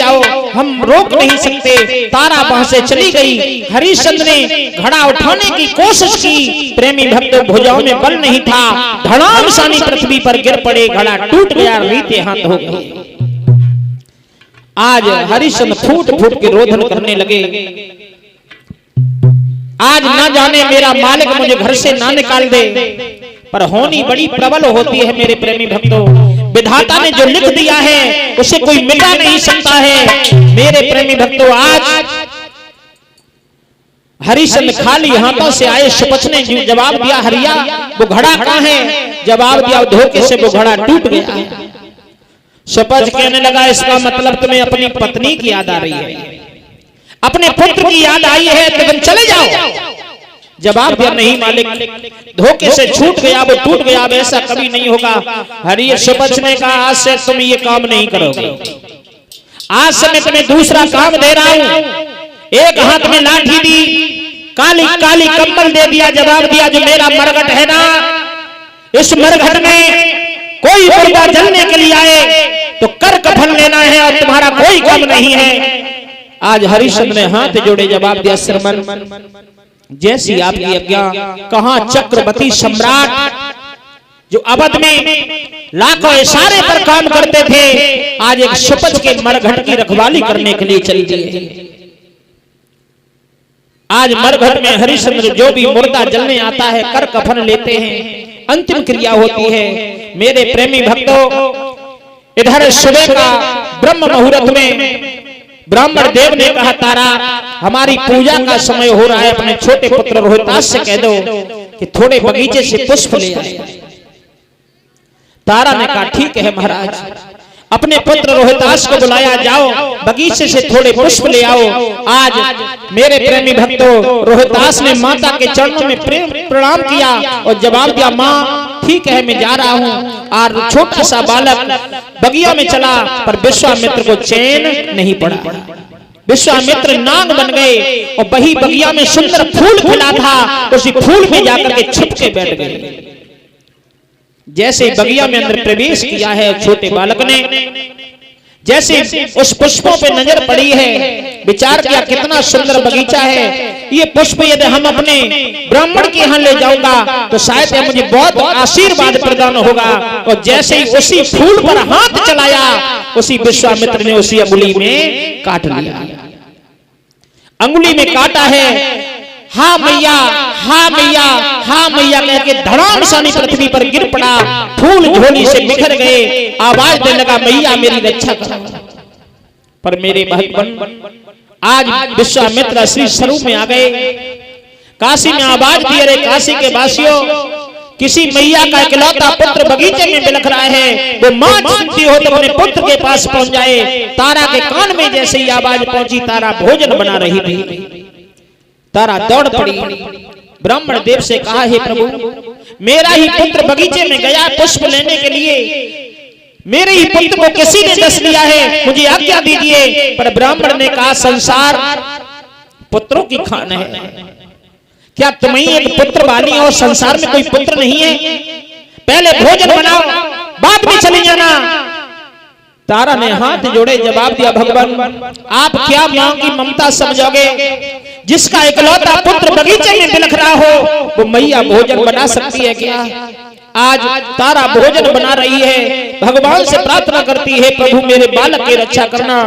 आओ, हम रोक नहीं सकते। तारा वहां से चली गई। हरिश्चंद्र ने घड़ा उठाने की कोशिश की, प्रेमी भक्त भुजाओं में बल नहीं था, धड़ाम सानी पृथ्वी पर गिर पड़े, घड़ा टूट गया, रीते हाथ हो गए। आज हरिश्चंद्र फूट फूट के रोदन करने लगे, आज ना जाने मेरा मालिक मुझे घर से ना निकाल दे, पर होनी बड़ी प्रबल होती है मेरे प्रेमी भक्तों। विधाता ने जो लिख दिया है उसे कोई मिटा नहीं सकता है मेरे प्रेमी भक्तों। आज हरिश्चंद्र खाली हाथों से आए। सुपच ने जवाब दिया, हरिया वो घड़ा कहाँ है? जवाब दिया, धोखे से वो घड़ा टूट गया। सुपच कहने लगा, इसका मतलब तुम्हें अपनी पत्नी की याद आ रही है, अपने पुत्र की याद आई है, तो तुम चले जाओ। जवाब दिया, नहीं मालिक, धोखे से छूट गया, वो टूट गया, अब ऐसा कभी नहीं होगा। हरि सुपच ने कहा, आज से तुम ये काम नहीं करोगे, आज से मैं तुम्हें दूसरा काम दे रहा हूं। एक हाथ में लाठी दी, काली काली कंबल दे दिया। जवाब दिया, जो मेरा मरघट है ना, इस मरघट में कोई मुर्दा जलने के लिए आए तो कर कफन लेना है और तुम्हारा कोई काम नहीं है। आज हरिश्चंद्र ने हाथ जोड़े, जवाब दिया, श्रीमन जैसी आपकी आज्ञा। कहां चक्रवर्ती सम्राट जो अवध में लाखों इशारे पर काम करते थे, आज एक सुपच के मरघट की रखवाली करने के लिए चली गई। आज मरघट में हरिश्चंद्र जो भी मुर्दा जलने आता है, कर कफन लेते हैं, अंतिम क्रिया होती है। मेरे प्रेमी भक्तों, इधर सुबह का ब्रह्म मुहूर्त में ब्राह्मण देव ने कहा, तारा हमारी पूजा का समय हो रहा है, अपने छोटे पुत्र रोहितास से कह दो कि थोड़े बगीचे से पुष्प ले आए। तारा ने कहा, ठीक है महाराज। अपने पुत्र रोहितास को बुलाया, जाओ बगीचे से थोड़े पुष्प ले आओ। आज मेरे प्रेमी भक्तों, रोहितास ने माता के चरणों में प्रणाम किया और जवाब दिया, माँ ठीक है मैं जा रहा हूँ। और छोटा सा बालक बगिया में चला, पर विश्वामित्र को चैन नहीं पड़ा। विश्वामित्र नाग बन गए और वही बगिया में सुंदर फूल खिला था, उसी फूल में जाकर के छुप के बैठ गए। जैसे बगिया में अंदर प्रवेश किया है छोटे बालक ने, जैसे उस पुष्पों पे नजर पड़ी है, विचार किया कितना सुंदर बगीचा है, ये पुष्प यदि हम अपने ब्राह्मण के यहाँ ले जाऊंगा तो शायद मुझे बहुत आशीर्वाद प्रदान होगा। और जैसे ही उसी फूल पर हाथ चलाया, उसी विश्वामित्र ने उसी अंगुली में काट लिया। अंगुली में काटा है, हाँ मैया, हाँ मैया, हाँ मैया कह के धड़ाम सानी पृथ्वी पर गिर पड़ा, फूल झोली से बिखर गए। आवाज देने लगा, मैया मेरी रक्षा करो। पर मेरे भगवान, आज विश्वामित्र श्री स्वरूप में आ गए। काशी में आवाज दी, अरे काशी के वासियों, किसी मैया का इकलौता पुत्र बगीचे में बिलख रहा है, वो मां सुनती हो तो अपने पुत्र के पास पहुंच जाए। तारा के कान में जैसे ही आवाज पहुंची, तारा भोजन बना रही थी। तारा दौड़ पड़ी, ब्राह्मण देव से कहा, हे प्रभु, मेरा ही पुत्र बगीचे में गया पुष्प लेने के लिए, मेरे ही पुत्र को किसी ने दस लिया है, मुझे आज्ञा दीजिए। पर ब्राह्मण ने कहा, संसार पुत्रों की खान है, क्या तुम ही एक पुत्र वाली और संसार में कोई पुत्र नहीं है? पहले भोजन बनाओ, बाद में चली जाना। तारा ने हाथ जोड़े, जवाब दिया, भगवान आप क्या मां की ममता समझोगे? जिसका इकलौता पुत्र बगीचे में बिलख रहा हो, वो मैया भोजन बना सकती है क्या? आज तारा भोजन बना रही है, भगवान से प्रार्थना करती है, प्रभु मेरे बालक की रक्षा करना।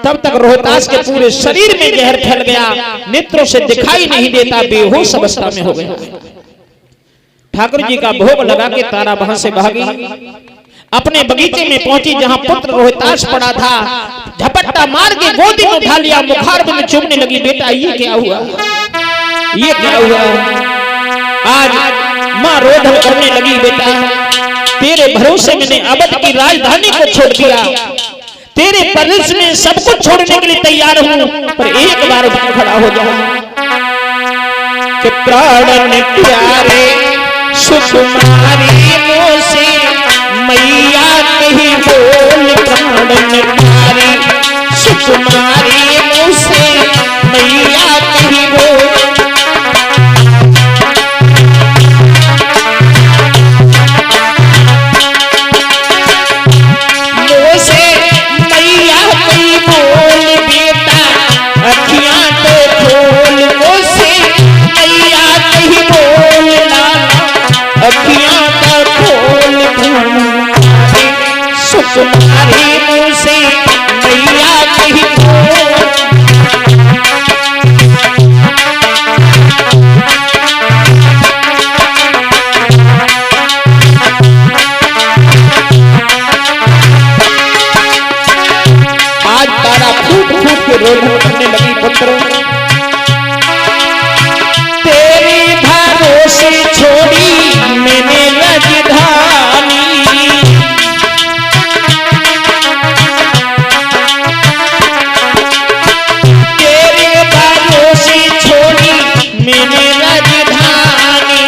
तब तक रोहतास के पूरे शरीर में जहर फैल गया, नेत्रों से दिखाई नहीं देता, बेहोश अवस्था में हो गया। ठाकुर जी का भोग लगा के तारा वहां से भागी, अपने बगीचे में पहुंची जहां पुत्र रोहितास पड़ा था। झपट्टा मार के गोदी में उठा लिया, मुखार में चूमने लगी, बेटा ये क्या हुआ, ये क्या हुआ? आज मां रोदन करने लगी, बेटा तेरे भरोसे मैंने अवध की राजधानी को छोड़ दिया, तेरे परदेश में सब कुछ छोड़ने के लिए तैयार हूं, पर एक बार उठ खड़ा हो जा। कि प्राण प्यारे सुकुमारी मोसे मैया कहीं बोल, प्राण प्यारे सुकुमारी मोसे मैया कहीं बोल। मोसे मैया कहीं बोल, रोधन करने लगी, पुत्र तेरी भरोसे छोड़ी मैंने राजधानी, तेरे भरोसे छोड़ी मैंने राजधानी,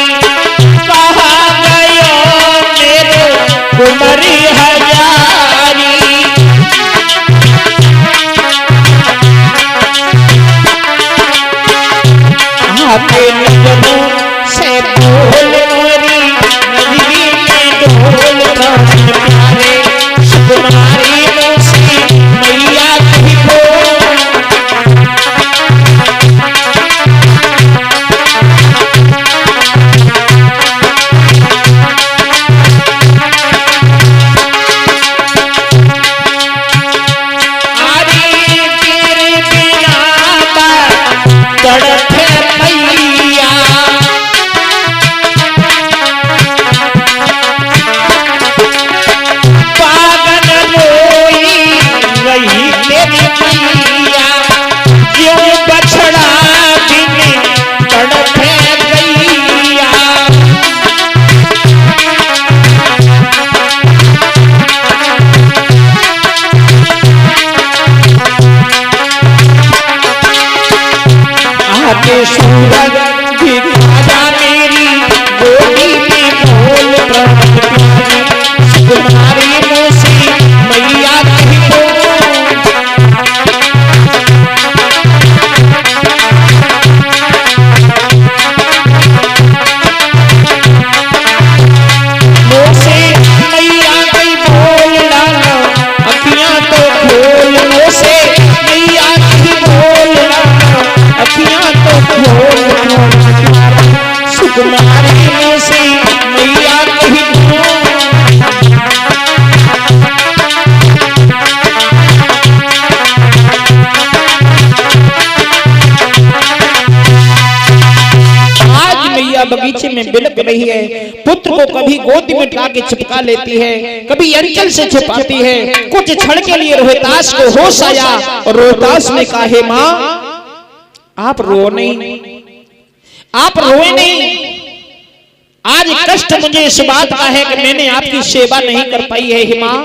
कहाँ गयो मेरो कुंवरी हजारी, आपके नजरों से बोल मोरी नजरी में ढोल प्राण प्यारे, सुकुमारी मुझसे मैया की बोल, सूरज दिखा जा मेरी गोदी में ढोल प्राण प्यारे, सुकुमारी मुझसे मैया की बोल, मुझसे मैया की बोल लाना अखियां तो खोल, मुझसे मैया की बोल लाना अखियां तो खोल, सुकुमारी मुझसे मैया की बोल, आज मैया बगीचे में बिलक रही है, पुत्र को कभी गोद में उठा के चिपका लेती है, कभी अंचल से छुपाती है। कुछ क्षण के लिए रोहितास को होश आया और रोहितास ने कहा, हे मां आप रो नहीं, आप रोए नहीं, आज कष्ट मुझे इस बात का है कि मैंने आपकी सेवा नहीं कर पाई है। हे मां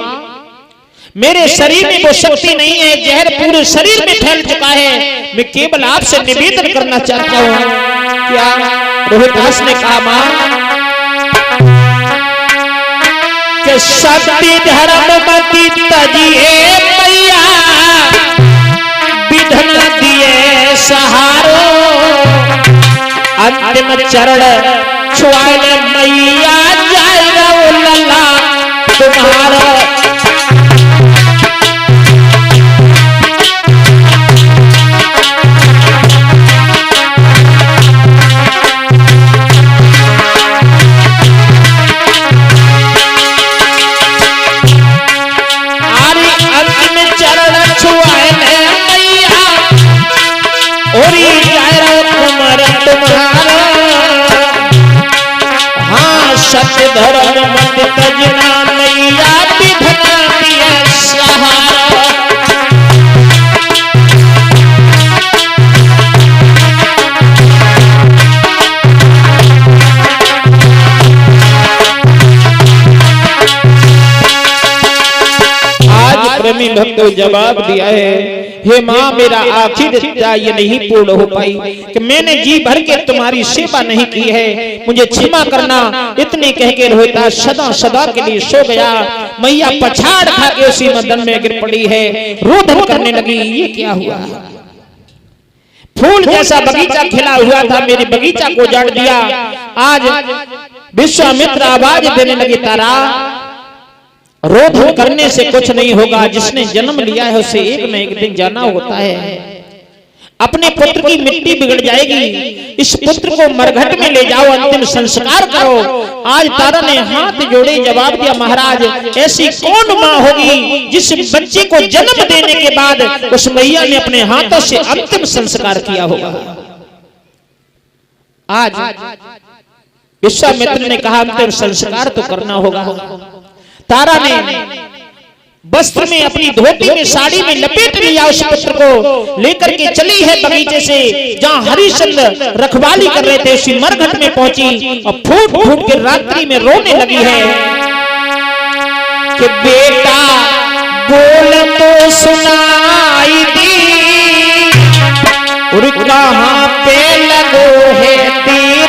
मेरे शरीर में वो शक्ति नहीं है, जहर पूरे शरीर में फैल चुका है, मैं केवल आपसे निवेदन करना चाहता हूं। क्या रोहितास ने कहा, मां कि सत्य धर्म मति तजिए मैया, विधन दिए सहारो, अंतिम चरण छुआए मैया जाएगा वो लल्ला तुम्हारा, सत्य धर्म मत तजना मैया, विधना दिए सहारा, आज प्रेमी भक्तों जवाब दिया है, हे मां मेरा आखिर इच्छा ये नहीं पूर्ण हो पाई कि मैंने जी भर के तुम्हारी सेवा नहीं की है, मुझे क्षमा करना। इतने कह के रोहितास सदा सदा के लिए सो गया। मैया पछाड़ खा के उसी मदन में गिर पड़ी है, रोदन करने लगी, ये क्या हुआ? फूल जैसा बगीचा खिला हुआ था, मेरे बगीचा को उजाड़ दिया। आज विश्वामित्र आवाज देने लगे, तारा रोधन करने से कुछ नहीं होगा, जिसने जन्म लिया है उसे एक न एक दिन जाना होता है। अपने पुत्र की मिट्टी बिगड़ जाएगी, इस पुत्र को मरघट में ले जाओ, अंतिम संस्कार करो। आज तारा ने हाथ जोड़े जवाब दिया, महाराज ऐसी कौन माँ होगी जिस बच्चे को जन्म देने के बाद उस मैया ने अपने हाथों से अंतिम संस्कार किया होगा। आज विश्वामित्र ने कहा अंतिम संस्कार तो करना होगा। तारा ने वस्त्र में, अपनी धोती में, साड़ी में लपेट लिया उस पुत्र को, लेकर के चली है बगीचे से जहाँ हरिश्चंद्र रखवाली कर रहे थे। उसी मरघट में पहुंची और फूट फूट के रात्रि में रोने लगी है कि बेटा बोल तो सुनाई दी और कहाँ पे लगो है ती